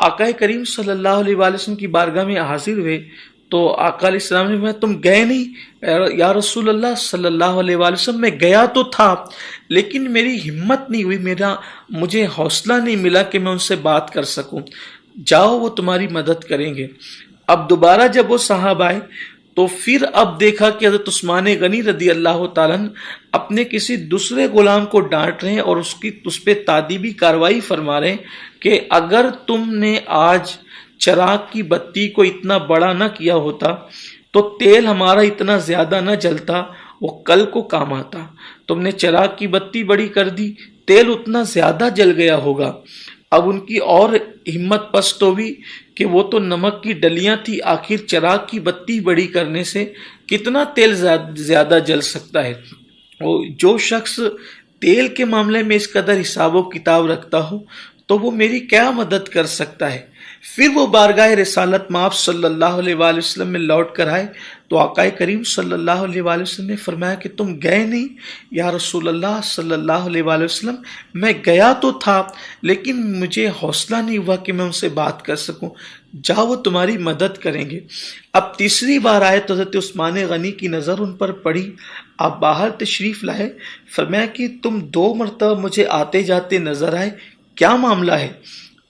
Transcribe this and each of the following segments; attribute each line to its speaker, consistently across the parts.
Speaker 1: آقا کریم صلی اللہ علیہ وآلہ وسلم کی بارگاہ میں حاضر ہوئے تو آقا علیہ السلام نے فرمایا تم گئے نہیں؟ یا رسول اللہ صلی اللہ علیہ وآلہ وسلم میں گیا تو تھا لیکن میری ہمت نہیں ہوئی، مجھے حوصلہ نہیں ملا کہ میں ان سے بات کر سکوں، جاؤ وہ تمہاری مدد کریں گے۔ اب دوبارہ جب وہ صاحب آئے تو پھر اب دیکھا کہ حضرت عثمان غنی رضی اللہ تعالیٰ عنہ اپنے کسی دوسرے غلام کو ڈانٹ رہے ہیں اور اس پہ تادیبی کاروائی فرما رہے ہیں کہ اگر تم نے آج چراغ کی بتی کو اتنا بڑا نہ کیا ہوتا تو تیل ہمارا اتنا زیادہ نہ جلتا، وہ کل کو کام آتا۔ تم نے چراغ کی بتی بڑی کر دی، تیل اتنا زیادہ جل گیا ہوگا۔ اب ان کی اور ہمت پست ہوئی کہ وہ تو نمک کی ڈلیاں تھی، آخر چراغ کی بتی بڑی کرنے سے کتنا تیل زیادہ جل سکتا ہے۔ جو شخص تیل کے معاملے میں اس قدر حساب و کتاب رکھتا ہو تو وہ میری کیا مدد کر سکتا ہے۔ پھر وہ بارگاہ رسالت مآب صلی اللہ علیہ وآلہ وسلم میں لوٹ کر آئے تو آقا کریم صلی اللہ علیہ وآلہ وسلم نے فرمایا کہ تم گئے نہیں؟ یا رسول اللہ صلی اللہ علیہ وآلہ وسلم میں گیا تو تھا لیکن مجھے حوصلہ نہیں ہوا کہ میں ان سے بات کر سکوں، جاؤ وہ تمہاری مدد کریں گے۔ اب تیسری بار آئے تو حضرت عثمان غنی کی نظر ان پر پڑی، آپ باہر تشریف لائے، فرمایا کہ تم 2 مرتبہ مجھے آتے جاتے نظر آئے، کیا معاملہ ہے؟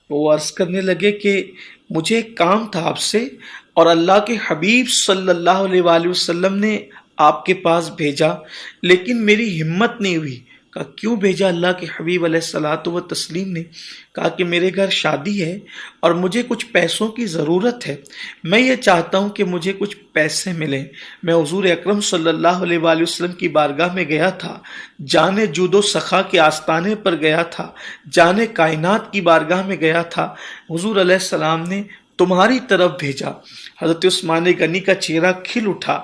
Speaker 1: وہ عرض کرنے لگے کہ مجھے ایک کام تھا آپ سے اور اللہ کے حبیب صلی اللہ علیہ وآلہ وسلم نے آپ کے پاس بھیجا لیکن میری ہمت نہیں ہوئی۔ کہا کیوں بھیجا اللہ کے حبیب علیہ الصلوۃ والتسلیم نے؟ کہا کہ میرے گھر شادی ہے اور مجھے کچھ پیسوں کی ضرورت ہے، میں یہ چاہتا ہوں کہ مجھے کچھ پیسے ملیں۔ میں حضور اکرم صلی اللہ علیہ وآلہ وسلم کی بارگاہ میں گیا تھا، جانے جود و سخا کے آستانے پر گیا تھا، جانے کائنات کی بارگاہ میں گیا تھا، حضور علیہ السلام نے تمہاری طرف بھیجا۔ حضرت عثمان غنی کا چہرہ کھل اٹھا،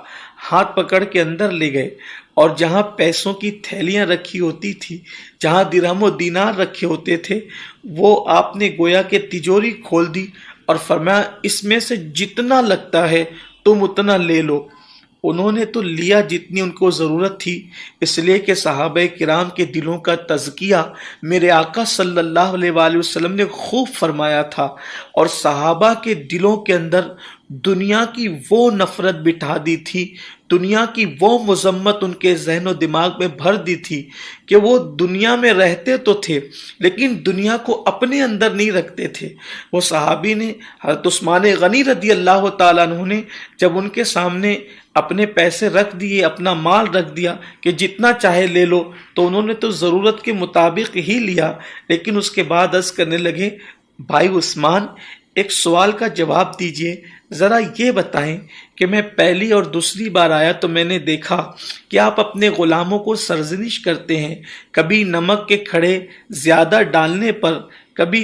Speaker 1: ہاتھ پکڑ کے اندر لے گئے اور جہاں پیسوں کی تھیلیاں رکھی ہوتی تھی، جہاں درہم و دینار رکھے ہوتے تھے، وہ آپ نے گویا کہ تجوری کھول دی اور فرمایا اس میں سے جتنا لگتا ہے تم اتنا لے لو۔ انہوں نے تو لیا جتنی ان کو ضرورت تھی، اس لیے کہ صحابہ کرام کے دلوں کا تزکیہ میرے آقا صلی اللہ علیہ وآلہ وسلم نے خوب فرمایا تھا اور صحابہ کے دلوں کے اندر دنیا کی وہ نفرت بٹھا دی تھی، دنیا کی وہ مذمت ان کے ذہن و دماغ میں بھر دی تھی کہ وہ دنیا میں رہتے تو تھے لیکن دنیا کو اپنے اندر نہیں رکھتے تھے۔ وہ صحابی نے حضرت عثمان غنی رضی اللہ تعالیٰ عنہ نے جب ان کے سامنے اپنے پیسے رکھ دیے، اپنا مال رکھ دیا کہ جتنا چاہے لے لو، تو انہوں نے تو ضرورت کے مطابق ہی لیا، لیکن اس کے بعد عرض کرنے لگے بھائی عثمان ایک سوال کا جواب دیجئے، ذرا یہ بتائیں کہ میں پہلی اور دوسری بار آیا تو میں نے دیکھا کہ آپ اپنے غلاموں کو سرزنش کرتے ہیں، کبھی نمک کے کھڑے زیادہ ڈالنے پر، کبھی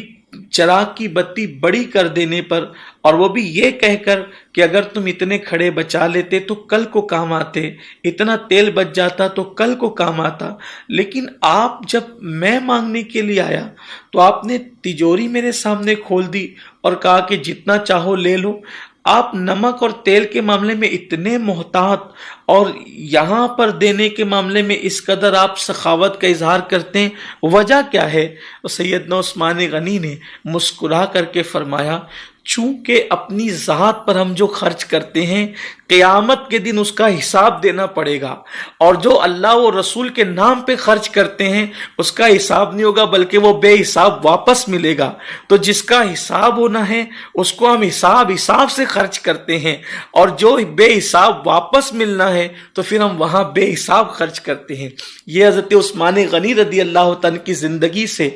Speaker 1: چراغ کی بتی بڑی کر دینے پر، اور وہ بھی یہ کہہ کر کہ اگر تم اتنے کھڑے بچا لیتے تو کل کو کام آتے، اتنا تیل بچ جاتا تو کل کو کام آتا، لیکن آپ جب میں مانگنے کے لیے آیا تو آپ نے تجوری میرے سامنے کھول دی اور کہا کہ جتنا چاہو لے لو۔ آپ نمک اور تیل کے معاملے میں اتنے محتاط اور یہاں پر دینے کے معاملے میں اس قدر آپ سخاوت کا اظہار کرتے ہیں، وجہ کیا ہے؟ سیدنا عثمان غنی نے مسکرا کر کے فرمایا چونکہ اپنی ذات پر ہم جو خرچ کرتے ہیں قیامت کے دن اس کا حساب دینا پڑے گا، اور جو اللہ و رسول کے نام پہ خرچ کرتے ہیں اس کا حساب نہیں ہوگا بلکہ وہ بے حساب واپس ملے گا۔ تو جس کا حساب ہونا ہے اس کو ہم حساب سے خرچ کرتے ہیں، اور جو بے حساب واپس ملنا ہے تو پھر ہم وہاں بے حساب خرچ کرتے ہیں۔ یہ حضرت عثمان غنی رضی اللہ تعالیٰ کی زندگی سے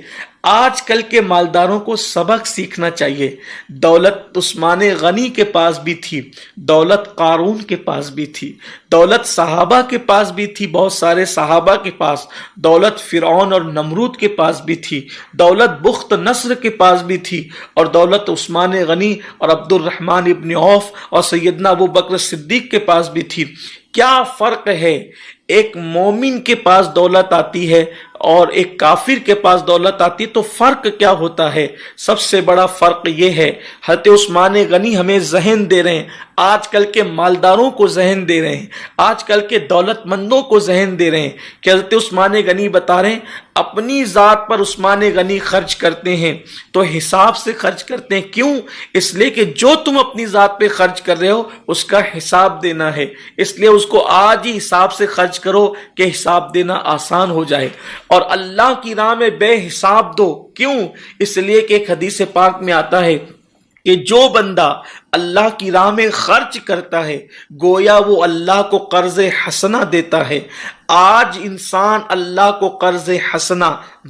Speaker 1: آج کل کے مالداروں کو سبق سیکھنا چاہیے۔ دولت عثمان غنی کے پاس بھی تھی، دولت قارون کے پاس بھی تھی، دولت صحابہ کے پاس بھی تھی، بہت سارے صحابہ کے پاس، دولت فرعون اور نمرود کے پاس بھی تھی، دولت بخت نصر کے پاس بھی تھی، اور دولت عثمان غنی اور عبد الرحمن ابن عوف اور سیدنا ابو بکر صدیق کے پاس بھی تھی۔ کیا فرق ہے؟ ایک مومن کے پاس دولت آتی ہے اور ایک کافر کے پاس دولت آتی تو فرق کیا ہوتا ہے؟ سب سے بڑا فرق یہ ہے، حضرت عثمان غنی ہمیں ذہن دے رہے ہیں، آج کل کے مالداروں کو ذہن دے رہے ہیں، آج کل کے دولت مندوں کو ذہن دے رہے ہیں کہ حضرت عثمان غنی بتا رہے ہیں اپنی ذات پر عثمان غنی خرچ کرتے ہیں تو حساب سے خرچ کرتے ہیں۔ کیوں؟ اس لیے کہ جو تم اپنی ذات پہ خرچ کر رہے ہو اس کا حساب دینا ہے، اس لیے اس کو آج ہی حساب سے خرچ کرو کہ حساب دینا آسان ہو جائے، اور اللہ کی راہ میں بے حساب دو۔ کیوں؟ اس لیے کہ ایک حدیث پاک میں آتا ہے کہ جو بندہ اللہ کی راہ میں خرچ کرتا ہے گویا وہ اللہ کو قرض حسنہ دیتا ہے۔ آج انسان اللہ کو قرض حسنہ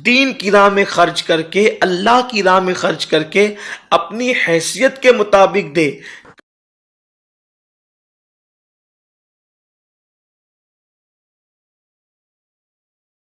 Speaker 1: دین کی راہ میں خرچ کر کے، اللہ کی راہ میں خرچ کر کے اپنی حیثیت کے مطابق دے،